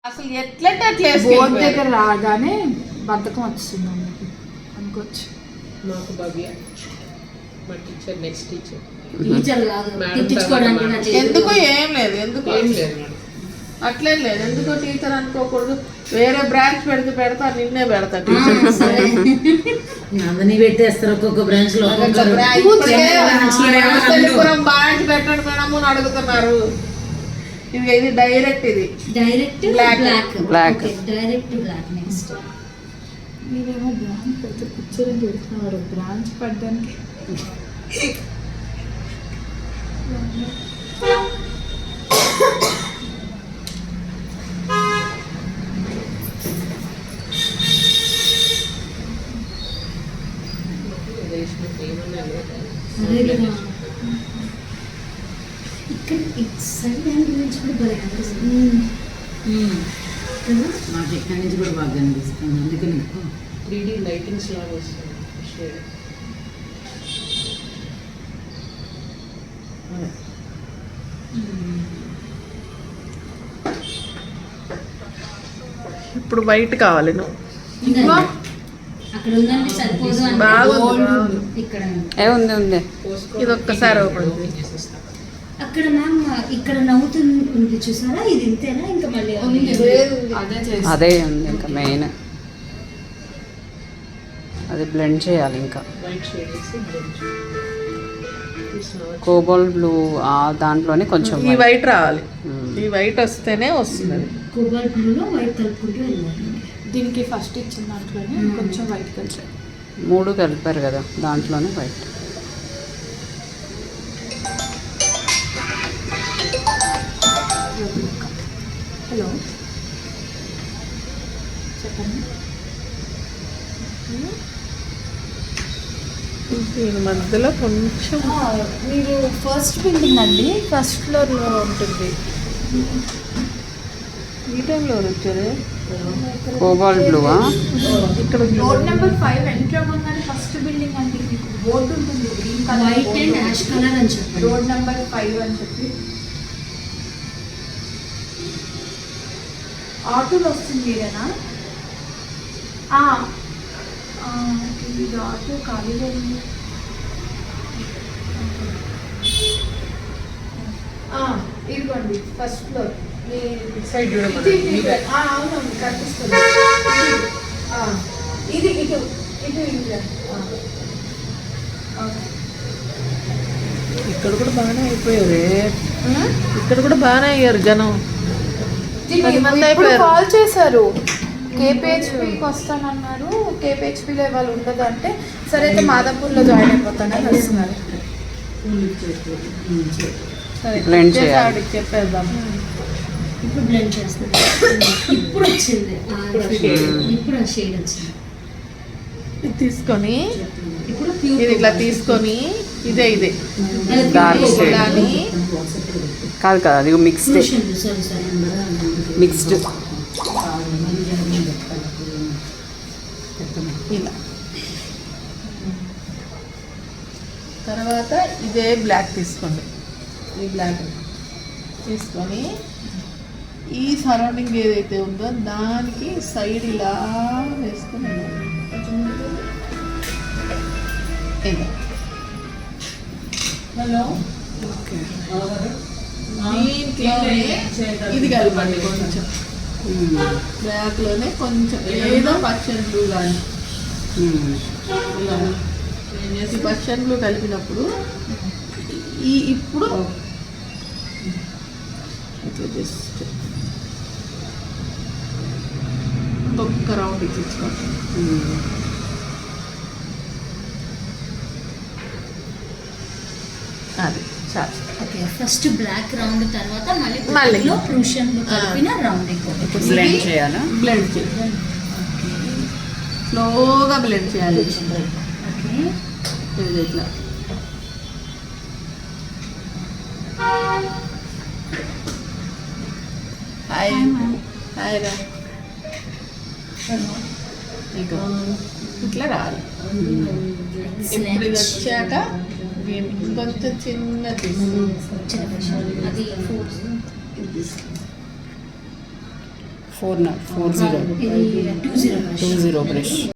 అసలు ఎట్లంటే అట్లా బోర్డు దగ్గర రాగానే బద్ధకం వచ్చింది అన్నకి అనుకోవచ్చు. మాకు భవ్య మా టీచర్ నెక్స్ట్ టీచర్ ఎందుకు ఏం లేదు, ఎందుకు ఏం లేదు మేడం, అట్లేం లేదు. ఎందుకో టీచర్ అనుకోకూడదు. వేరే బ్రాంచ్ పెడతా నిన్నే పెడతా టీచర్. అందరినీ పెట్టేస్తారు ఒక్కొక్క బ్రాంచ్ లో. బ్రాంచ్ పెట్టండి మేడం అని అడుగుతున్నారు. ఇది direct block direct block. Next మీరేమో బ్రాంచ్ పెడితే పిక్చర్ పెడుతున్నారు. బ్రాంచ్ పడ్డానికి ఇక్కడ సైడ్ యాంగిల్ నుంచి కూడా బాగా అనిపిస్తుంది కదా. మాకు ఎక్కడి నుంచి కూడా బాగా అనిపిస్తుంది. అందుకని 3D లైటింగ్స్ లాగా వస్తుంది షేడ్. ఇప్పుడు వైట్ కావాలి నువ్వు. అక్కడ ఉందంటే సరిపోదు అంటే బాగుంది. ఇక్కడ ఉంది ఇది ఒక్కసారి ఓపెన్ అక్కడ మ్యామ్ ఇక్కడ నవ్వుతుంది చూసారా, ఇది ఇంతేనా ఇంకా మళ్ళీ అదే ఉంది ఇంకా మెయిన్ అది బ్లెండ్ చేయాలి. ఇంకా వైట్ షేడ్ వేసి బ్లెండ్ కోబాల్ బ్లూ దాంట్లోనే కొంచెం ఈ వైట్ రావాలి. ఈ వైట్ వస్తేనే వస్తుంది. కోబాల్ట్ బ్లూలో వైట్ కలుపుకుంటూ వెళ్ళాలి. దీనికి ఫస్ట్ ఇచ్చిన దాంట్లోనే కొంచెం వైట్ కలిసారు. 3 కలిపారు కదా దాంట్లోనే వైట్. హలో చెప్పండి. దీని మధ్యలో కొంచెం మీరు ఫస్ట్ బిల్డింగ్ అండి, ఫస్ట్ ఫ్లోర్లో ఉంటుంది. ఈ టైంలో వచ్చారు. కోబాల్ బ్లూవా? ఇక్కడ రోడ్ నెంబర్ 5 ఎంటర్ అవ్వగానే ఫస్ట్ బిల్డింగ్ అండి. మీకు బోర్డు ఉంటుంది green colour white and ash colour అని చెప్పండి. రోడ్ నెంబర్ 5 అని చెప్పి ఆటోలో వస్తుంది ఇదేనా? ఇది ఆటో ఖాళీగా ఉంది. ఇదిగోండి ఫస్ట్ ఫ్లోర్. సైడ్ అవునవును కనిపిస్తుంది. ఇది ఇటు ఇటు ఇటు. ఇక్కడ కూడా బాగానే అయిపోయారు. ఇక్కడ కూడా బాగానే అయ్యారు జనం. 10 మంది అయిపోయారు. కాల్ చేశారు, కేపీహెచ్పీకి వస్తానన్నారు. కేపీహెచ్పీలో వాళ్ళు ఉండదు అంటే సరే అయితే మాదాపూర్లో జాయిన్ అయిపోతానని వస్తున్నారు. సరే Blend చేయాలి. చెప్పేద్దాం. ఇప్పుడు బ్లెండ్ చేస్తాను. ఇప్పుడు వచ్చింది ఇప్పుడు ఆ షేడ్ వచ్చింది. ఇది తీసుకొని ఇప్పుడు ఇది ఇట్లా తీసుకొని ఇదే డార్క్ షేడ్ దాన్ని కాదు కదా, అది మిక్స్డ్ మిక్స్డ్. ఇలా తర్వాత ఇదే బ్లాక్ తీసుకోండి. ఈ బ్లాక్ తీసుకొని ఈ సరౌండింగ్ ఏదైతే ఉందో దానికి సైడ్ ఇలా వేసుకొని హలో దీంట్లోనే ఇది కలపండి. కొంచెం బ్లాక్లోనే కొంచెం ఏదో పచ్చని బ్లూ కానీ ఇలా ఈ పచ్చని బ్లూ కలిపినప్పుడు ఇప్పుడు ఇట్లా జస్ట్ ఒక్క రౌండ్ ఇచ్చుకోండి. అది చాలు. ఓకే, ఫస్ట్ బ్లాక్ రౌండ్ తర్వాత మళ్ళీ. మళ్ళీ ప్రూషన్ కలిపిన రౌండ్ ఇంకోటి. బ్లెండ్ చేయాలా? బ్లెండ్ చేయాలి. స్లోగా బ్లెండ్ చేయాలి. ఓకే, ఇది ఇట్లా హాయ్ హాయ్ రా. ఇట్లా రావాలి. ఇప్పుడు ఇది వచ్చాక ఇంకొంచెం చిన్న అది 40 ఇది 20 20 బ్రష్